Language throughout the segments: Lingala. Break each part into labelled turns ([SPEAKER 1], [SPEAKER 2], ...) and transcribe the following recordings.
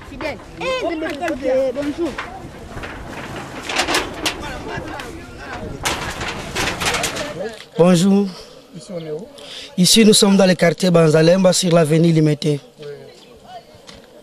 [SPEAKER 1] Fidèle. Bonjour.
[SPEAKER 2] Bonjour. Ici, nous sommes dans le quartier Banzalemba sur l'avenue Limité.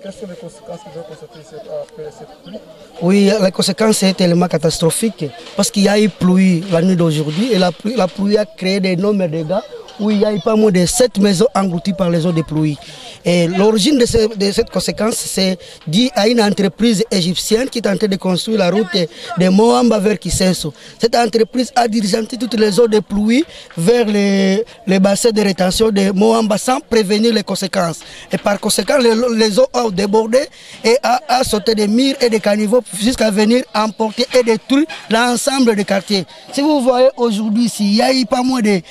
[SPEAKER 3] Quelles sont les conséquences que vous avez constatées après cette pluie?
[SPEAKER 2] Oui, la conséquence est tellement catastrophique parce qu'il y a eu pluie la nuit d'aujourd'hui et la pluie a créé d'énormes dégâts où il y a eu pas moins de 7 maisons englouties par les eaux de pluie. Et l'origine de cette conséquence, c'est dû à une entreprise égyptienne qui est en train de construire la route de Moamba vers Kisenso. Cette entreprise a dirigenté toutes les eaux de pluie vers les bassins de rétention de Moamba sans prévenir les conséquences. Et par conséquent, les eaux ont débordé et a sauté des murs et des caniveaux jusqu'à venir emporter et détruire l'ensemble des quartiers. Si vous voyez aujourd'hui, il y a eu pas moins de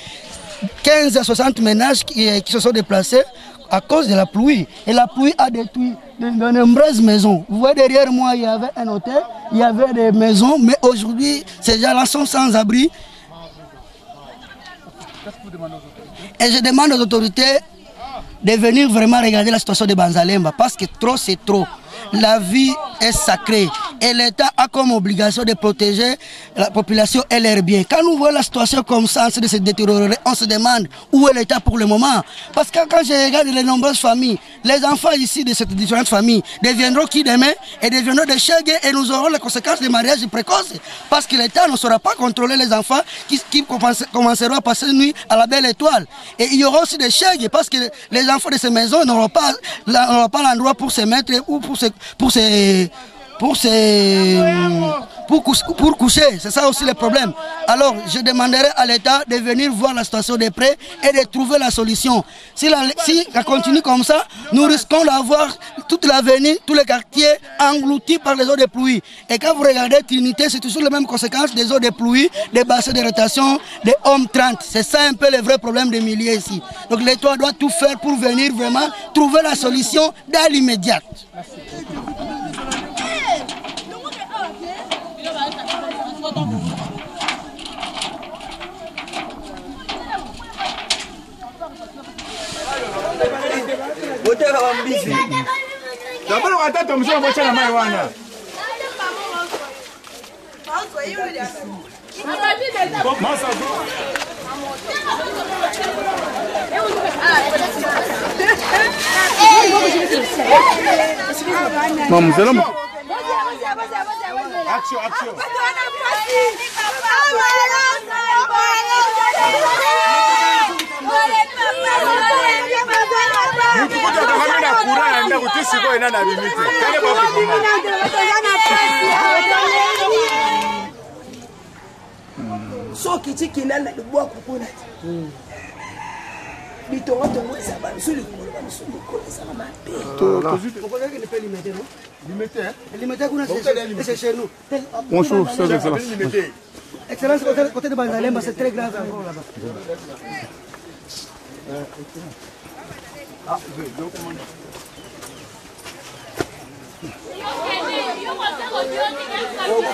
[SPEAKER 2] 15 à 60 ménages qui se sont déplacés à cause de la pluie. Et la pluie a détruit de nombreuses maisons. Vous voyez derrière moi, il y avait un hôtel, il y avait des maisons, mais aujourd'hui, ces gens-là sont sans abri. Et je demande aux autorités de venir vraiment regarder la situation de Banzalemba, parce que trop c'est trop. La vie est sacrée et l'État a comme obligation de protéger la population et leurs biens. Quand nous voyons la situation comme ça, en train de se détériorer, on se demande où est l'État pour le moment. Parce que quand je regarde les nombreuses familles, les enfants ici de ces différentes familles deviendront qui demain et deviendront des chègues et nous aurons les conséquences des mariages précoces. Parce que l'État ne saura pas contrôler les enfants qui commenceront à passer une nuit à la belle étoile. Et il y aura aussi des chègues parce que les enfants de ces maisons n'auront pas l'endroit pour se mettre ou pour coucher. C'est ça aussi le problème. Alors je demanderai à l'État de venir voir la situation de près et de trouver la solution. Si ça continue comme ça, nous risquons d'avoir toute l'avenir, tous les quartiers engloutis par les eaux de pluie. Et quand vous regardez Trinité, c'est toujours les mêmes conséquences des eaux de pluie, des bassins de rétention, des hommes 30. C'est ça un peu le vrai problème des milliers ici. Donc l'État doit tout faire pour venir vraiment trouver la solution dans l'immédiat.
[SPEAKER 3] Action.
[SPEAKER 4] So kichikina na duboa kukuna. Bitongo tongo saba nsuli kukuna nsuli kukuna saba mape. Pourquoi qu'il ne peut limiter non? Limiter kuna c'est chez nous.
[SPEAKER 3] Bonjour, c'est excellence.
[SPEAKER 2] Excellence côté de Banzalemba, c'est très grave encore là-bas.
[SPEAKER 3] Ah, je commande.
[SPEAKER 1] Ok,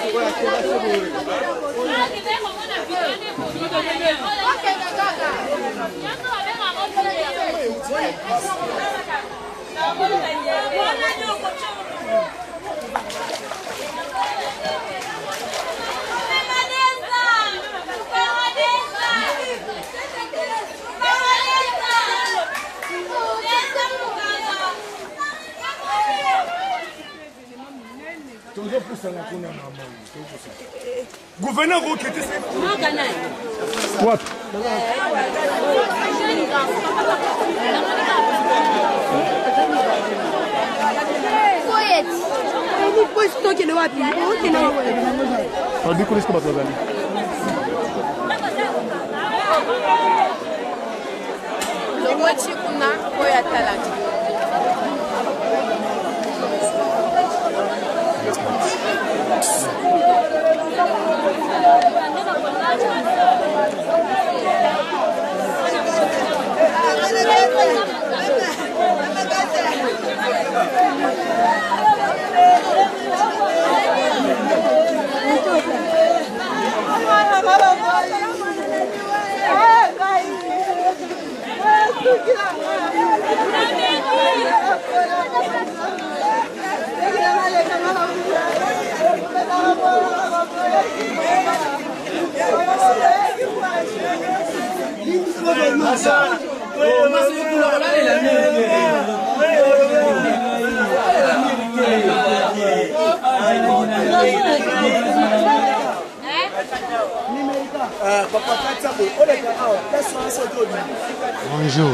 [SPEAKER 3] Gouverneur, vous quittez ça. Quoi?
[SPEAKER 5] Bonjour.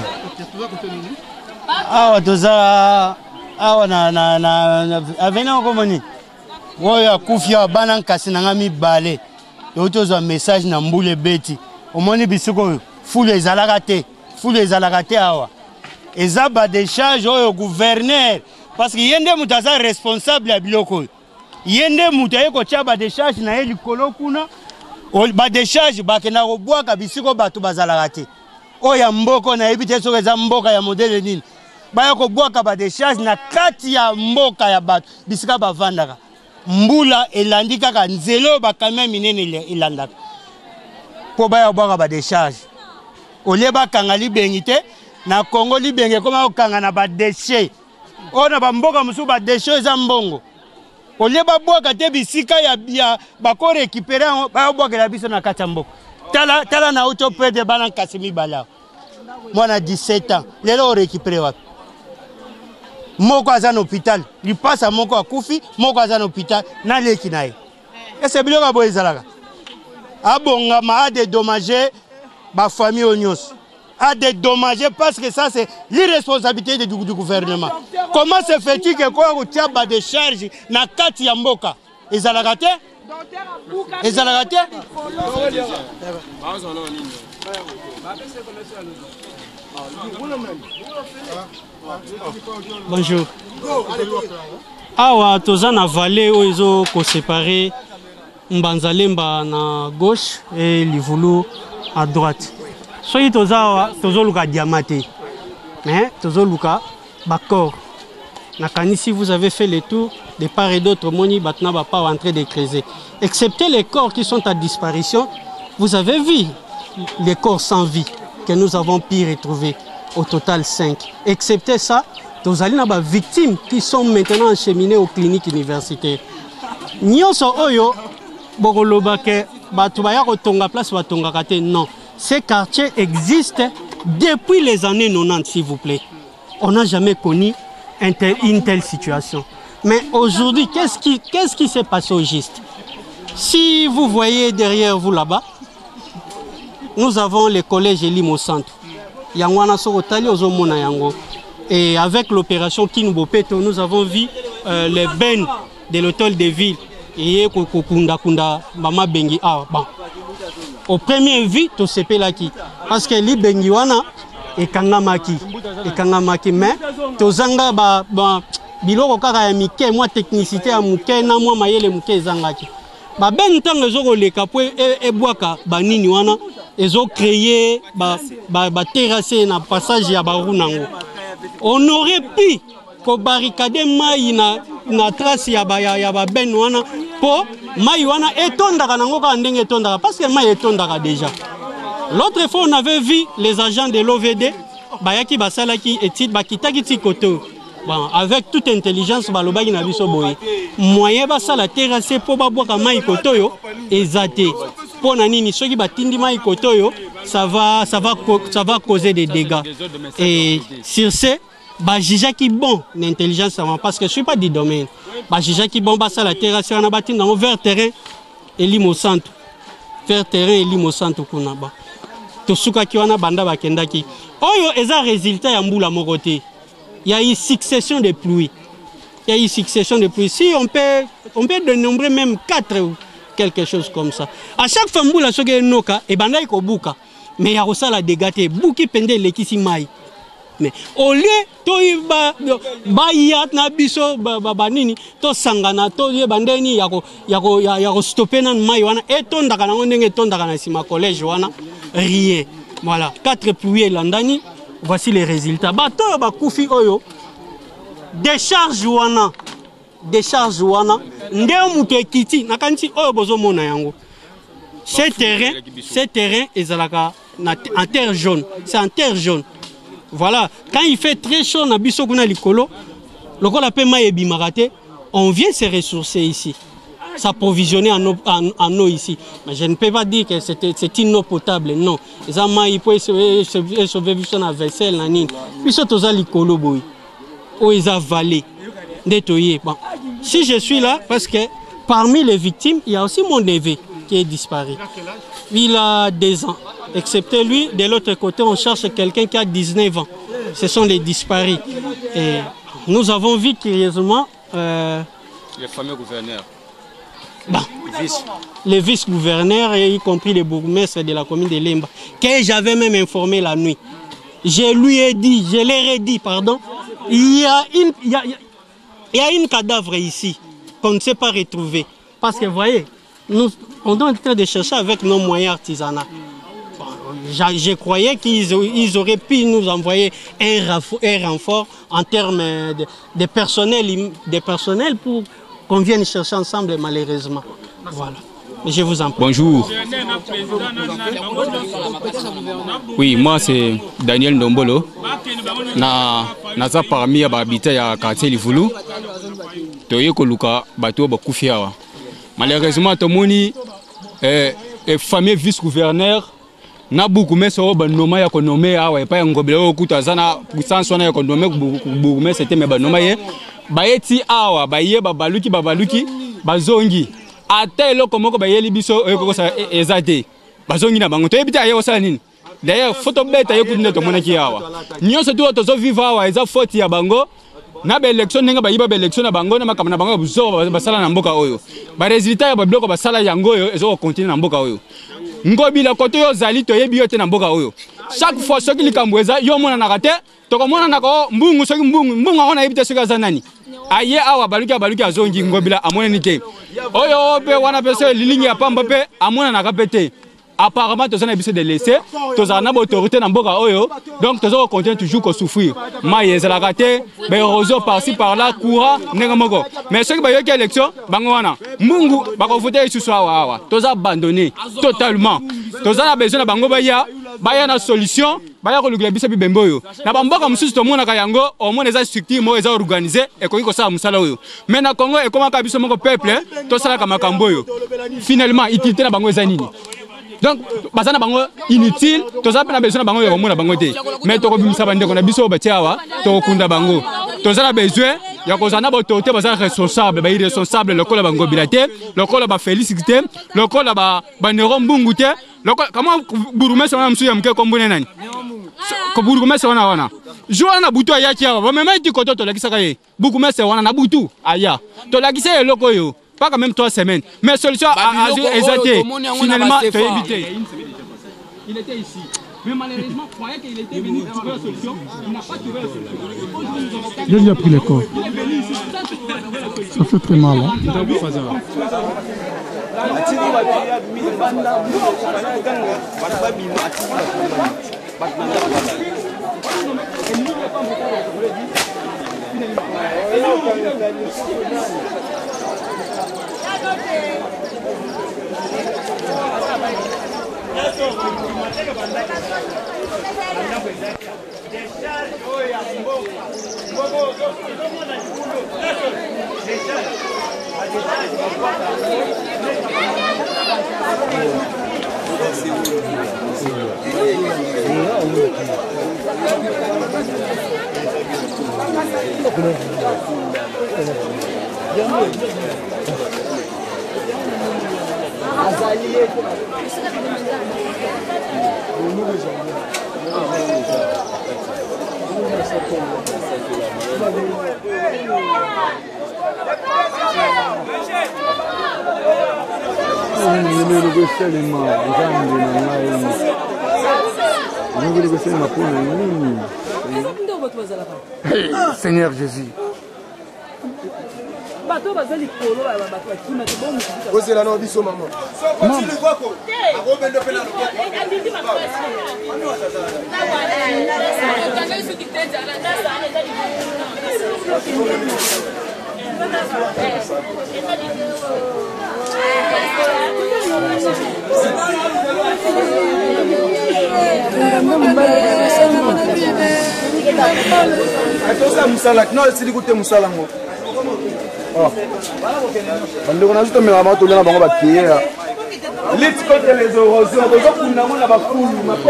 [SPEAKER 5] Awa toza awa na avena komoni. Woya kufia bana nkasi na ngami bale. Yotoza message na mbule beti. Omoni bisiko fule ezalaka te awa. Ezaba décharge oyo gouverneur parce que yende mutaza responsable ya biloko. Yende mutaye ko tia ba décharge na yeli kolo kuna. Ba décharge bakena ko bwaka bisiko bato bazalaka te. Oya mboko na ebite soka za mboka ya modele nini. Baya ko bwaka ba décharge na kati ya mboka ya bato bisika bavandaka. Mbula elandika ka nzelo ba kamia minene elandaka. Po baya bwaka ba décharge. Oleba kanga libengi te na Congo libenge koma okanga na ba déchet. Ona ba mboka musu ba déchet za mbongo. Oleba bwaka te bisika ya bako récupérer ba bwaka la biso na kati ya mboka. Tala na auto pede bana kasimi bala. Mwana 17 ans, lelo récupérer wapi. Moko azana hôpital, li passa moko akufi, moko azana hôpital na leki nae. Ese biloka boy zalaka. Abonga ma dédommager ba famille onyos. A dédommager parce que ça c'est l'irresponsabilité du gouvernement. Comment se fait-il que quoi retia ba de charge na kati ya mboka? Ezalaka te? Ezalaka te?
[SPEAKER 6] Bonjour. Awa toza na vallée oyo ko séparer Mbanzalemba na gauche et Livulu à droite. Soyi toza luka diamate. Mais tozo luka bakor. Nakanisi vous avez fait le tour de part et d'autre moni batna ba pas en train de creuser. Excepté les corps qui sont à disparition, vous avez vu les corps sans vie que nous avons pu retrouver. Au total 5. Excepté ça, nous avons des victimes qui sont maintenant acheminées aux cliniques universitaires. Non, ces quartiers existent depuis les années 90, s'il vous plaît. On n'a jamais connu une telle situation. Mais aujourd'hui, qu'est-ce qui s'est passé au juste? Si vous voyez derrière vous là-bas, nous avons le collège Elim au centre. Et avec l'opération Kinubopeto, nous avons vu les bennes de l'hôtel de ville. Et au premier vue, tout ce là qui. Parce que les bengiwana et kangamaki. Mais tozanga biloko kaka ya mike moi technicité ya muke na moi mayele muke zangaki. Ba ben tango zoko le kapwe e boaka banini wana ezo créer ba terrasser na passage ya barunango. On aurait pu ko barricader mai na trace ya ba ben wana po mai wana etondaka nango ka ndenge etondaka parce que mai etondaka déjà. L'autre fois on avait vu les agents de l'OVD bayaki basalaki étude bakitaki tikoto bon, avec toute intelligence, balobaki na biso boye. Moyen basa la terrasse pour babwaka mai kotoyo ezate. Pour nanini soki batindi mai kotoyo, ça va causer des dégâts. Et sur ce, bah jija qui bon l'intelligence parce que je suis pas du domaine. Bah jija qui bon basa la terrasse on a bâti dans vers terrain et limo centre. Vers terrain et limo centre kuna ba. To suka ki wana banda bakendaki. Oyo eza résultat ya mbula mokote. Il y a eu succession de pluies. Il y a eu succession de pluies. Si on peut dénombrer même 4 ou quelque chose comme ça. À chaque fois mbula soke noka e banda iko buka. Mais ya kosala dégâts buki pende lekisi mai. Mais au lieu to yat na biso nini to sangana to ye bandeni yako stopper na mai wana etonda kana ndenge etonda kana sima collège wana rien. Voilà, 4 pluies landani. Voici les résultats. Bato ba kufi oyo décharge wana ndeo muto ekiti nakanti oyo bozo mona yango. Ce terrain ezalaka en terre jaune, c'est en terre jaune. Voilà, quand il fait très chaud na biso kuna likolo, lokola pe mai ebimarate, on vient se ressourcer ici. S'approvisionner en eau ici. Mais je ne peux pas dire que c'est une eau potable, non. Les amants, ils peuvent sauver la vaisselle, nanine. Puis ça, tous les coloboy. Ou ils ont valé. Nettoyé. Bon. Si je suis là, parce que parmi les victimes, il y a aussi mon neveu qui est disparu. Il a 2 ans. Excepté lui, de l'autre côté, on cherche quelqu'un qui a 19 ans. Ce sont les disparus. Et nous avons vu curieusement...
[SPEAKER 7] les fameux gouverneurs.
[SPEAKER 6] Bon. Les vice-gouverneurs, y compris les bourgmestres de la commune de Lemba, que j'avais même informé la nuit. Je lui ai dit, je leur ai dit, pardon, il y a une cadavre ici qu'on ne sait pas retrouver. Parce que vous voyez, nous, on est en train de chercher avec nos moyens artisanaux. Je croyais qu'ils auraient pu nous envoyer un renfort en termes de personnel pour qu'on vienne chercher ensemble, malheureusement. Voilà. Je vous en prie.
[SPEAKER 7] Bonjour. Oui, moi c'est Daniel Ndombolo. Naza parmi les habitants du quartier Livulu. Toye koluka bato bakufia. Malheureusement, tout le monde est fameux vice-gouverneur. Na beaucoup mais so banoma ya konomé awa pa ngobele okutazana puissance wana ya konomé beaucoup mais c'était mais banoma ye baeti awa baye babaluki bazongi ata eloko moko bayeli biso ekoko sa ezate bazongi na bango to ebita ye osala nini d'ailleurs photo beta ye kudine to monaki awa nyonso to tozo vivre awa eza faute ya bango na ba election nenga bayiba ba election na bango na makamana na bango buzo basala na mboka oyo ba résultat ya ba bloko basala yango oyo ezo continuer na mboka oyo ngobila koto yo zali to yebi yote na mboka oyo chaque fois soki likambo eza yo mona na kate to ko mona na ko mbungu soki mbungu ona yebite soki azanani aye awa baluki azongi ngobila amona nite oyo pe wana pese lilingi ya pamba pe amona na kapete apparemment tous on a besoin de laisser tous on a autorité na mboka oyo donc tous on continue toujours à souffrir maye za la raté mais rozo par-ci par-là courant nenga moko mais ceux qui ba yoki élection bango wana mungu ba ko voter sous awa tous abandonné totalement tous on a besoin na bango baya na solution baya ko lugula bisa bibembo oyo na bamboka mususu to mona ka yango au moins les structures mo eza organisé et ko ça musala oyo mais na Congo et comment ka biso moko peuple to sala ka makambo oyo finalement utilité na bango eza nini. Donc, bazana bango inutile, toza pena besoin bango ya komona bango te. Mais to ko bimisa bande ko na biso batiawa, to kunda bango. Toza na besoin ya ko zana ba autorité bazana responsable, ba irresponsable lokola bango bilate, lokola ba félicité, lokola ba nero mbungu te, lokola comment burumesa wana msuya mke kombone nani? Ko burumesa wana. Joa na butu aya kiawa, ba mema ti koto to lakisa kaye. Burumesa wana na butu aya. To lakisa eloko yo. Pas quand même 3 semaines. Mais solution a été finalement évité. Il était ici. Mais malheureusement, croyait qu'il était venu trouver la solution. Il n'a pas trouvé la solution.
[SPEAKER 3] Il lui a pris le corps. Ça fait très mal. Hein? Seigneur Jésus.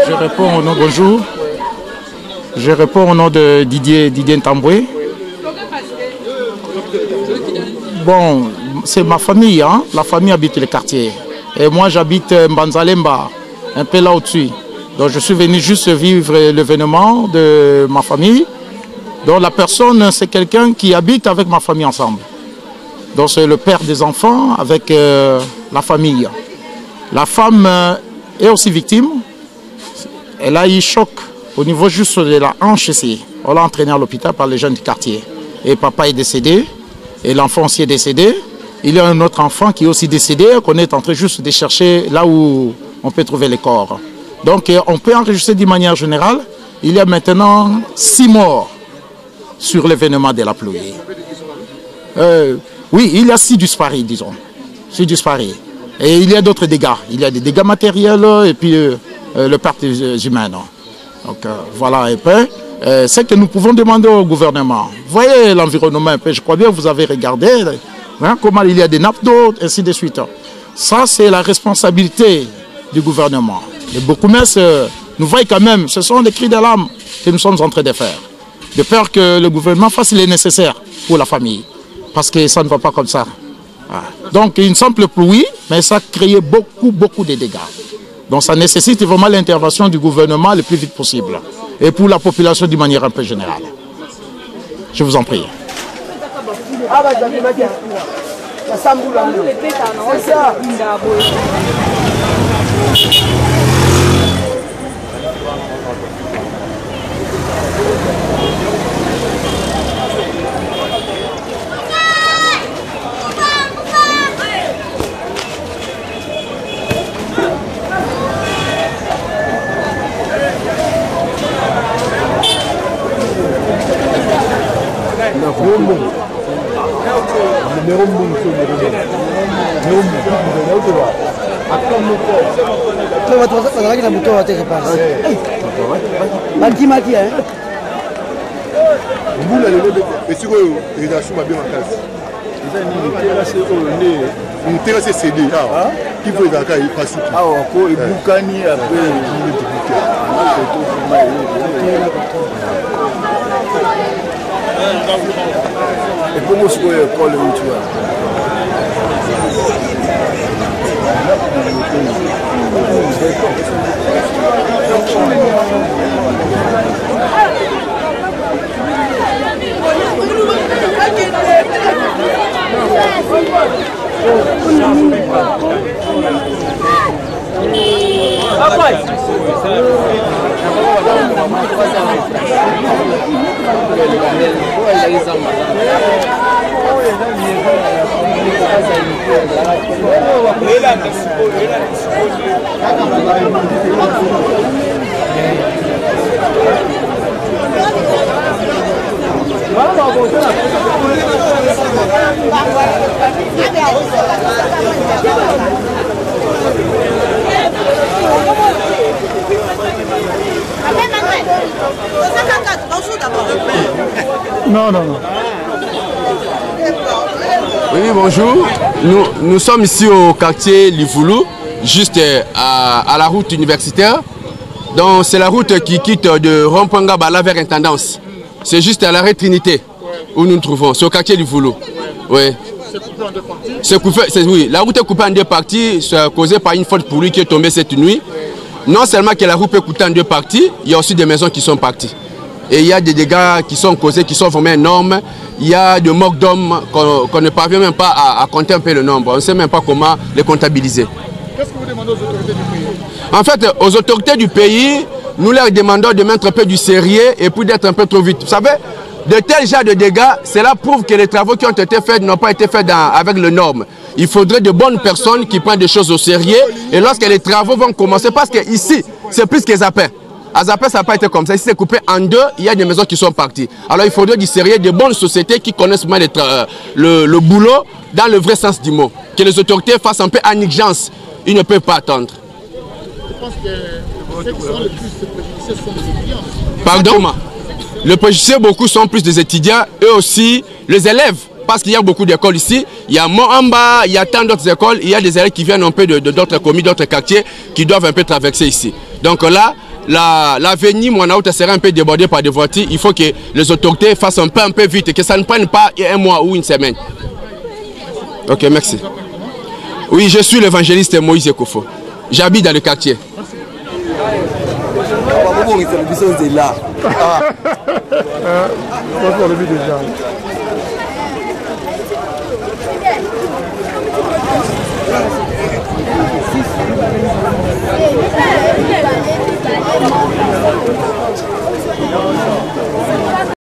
[SPEAKER 8] Je réponds au nom, bonjour. Je réponds au nom de Didier Ntamboué. Bon, c'est ma famille, hein? La famille habite le quartier. Et moi j'habite Mbanzalemba, un peu là au-dessus. Donc je suis venu juste vivre l'événement de ma famille. Donc la personne, c'est quelqu'un qui habite avec ma famille ensemble. Donc c'est le père des enfants avec la famille. La femme est aussi victime. Elle a eu choc au niveau juste de la hanche ici. On l'a entraîné à l'hôpital par les jeunes du quartier. Et papa est décédé. Et l'enfant aussi est décédé. Il y a un autre enfant qui est aussi décédé, qu'on est en train juste de chercher là où on peut trouver les corps. Donc on peut enregistrer d'une manière générale. Il y a maintenant 6 morts sur l'événement de la pluie. Oui, il y a 6 disparus, disons. 6 disparus. Et il y a d'autres dégâts. Il y a des dégâts matériels et puis le perte humaine. Donc voilà un peu. C'est que nous pouvons demander au gouvernement. Voyez l'environnement un peu. Je crois bien que vous avez regardé hein, comment il y a des nappes d'eau, ainsi de suite. Ça, c'est la responsabilité du gouvernement. Les Bokoumès nous voient quand même. Ce sont des cris d'alarme que nous sommes en train de faire. De peur que le gouvernement fasse le nécessaire pour la famille. Parce que ça ne va pas comme ça. Donc une simple pluie, mais ça a créé beaucoup de dégâts. Donc ça nécessite vraiment l'intervention du gouvernement le plus vite possible. Et pour la population d'une manière un peu générale. Je vous en prie.
[SPEAKER 3] Et pour moi, c'est quoi l'école où tu vas?
[SPEAKER 1] Amen.
[SPEAKER 3] Non, non, non.
[SPEAKER 9] Oui, bonjour. Nous sommes ici au quartier Livoulou, juste à la route universitaire. Donc c'est la route qui quitte de Rond-Point-Ngabala vers Intendance. C'est juste à l'arrêt Trinité où nous nous trouvons. C'est au quartier Livoulou. Oui. C'est coupé en deux parties. Oui, la route est coupée en deux parties, c'est causé par une faute pour lui qui est tombée cette nuit. Non seulement que la route est coupée en deux parties, il y a aussi des maisons qui sont parties. Et il y a des dégâts qui sont causés, qui sont vraiment énormes. Il y a des morts d'hommes qu'on ne parvient même pas à compter un peu le nombre. On ne sait même pas comment les comptabiliser.
[SPEAKER 3] Qu'est-ce que vous demandez aux autorités du pays?
[SPEAKER 9] En fait, aux autorités du pays, nous leur demandons de mettre un peu du sérieux et puis d'être un peu trop vite. Vous savez, de tels genres de dégâts, cela prouve que les travaux qui ont été faits n'ont pas été faits avec les normes. Il faudrait de bonnes personnes qui prennent des choses au sérieux. Et lorsque les travaux vont commencer, parce que ici, c'est plus que Zapin. À Zapin, ça n'a pas été comme ça. Ici, c'est coupé en deux. Il y a des maisons qui sont parties. Alors, il faudrait du sérieux, de bonnes sociétés qui connaissent mal le boulot dans le vrai sens du mot. Que les autorités fassent un peu en urgence. Ils ne peuvent pas attendre.
[SPEAKER 3] Je pense que ceux qui sont le plus préjudiciés sont les étudiants.
[SPEAKER 9] Pardon? Le préjudicié, beaucoup sont plus des étudiants et aussi les élèves. Parce qu'il y a beaucoup d'écoles ici. Il y a Moamba, il y a tant d'autres écoles. Il y a des élèves qui viennent un peu d'autres communes, d'autres quartiers qui doivent un peu traverser ici. Donc là, l'avenir, mon autre sera un peu débordé par des voitures. Il faut que les autorités fassent un peu vite, que ça ne prenne pas un mois ou une semaine. Ok, merci. Oui, je suis l'évangéliste Moïse Ekofo. J'habite dans le quartier.
[SPEAKER 1] Merci.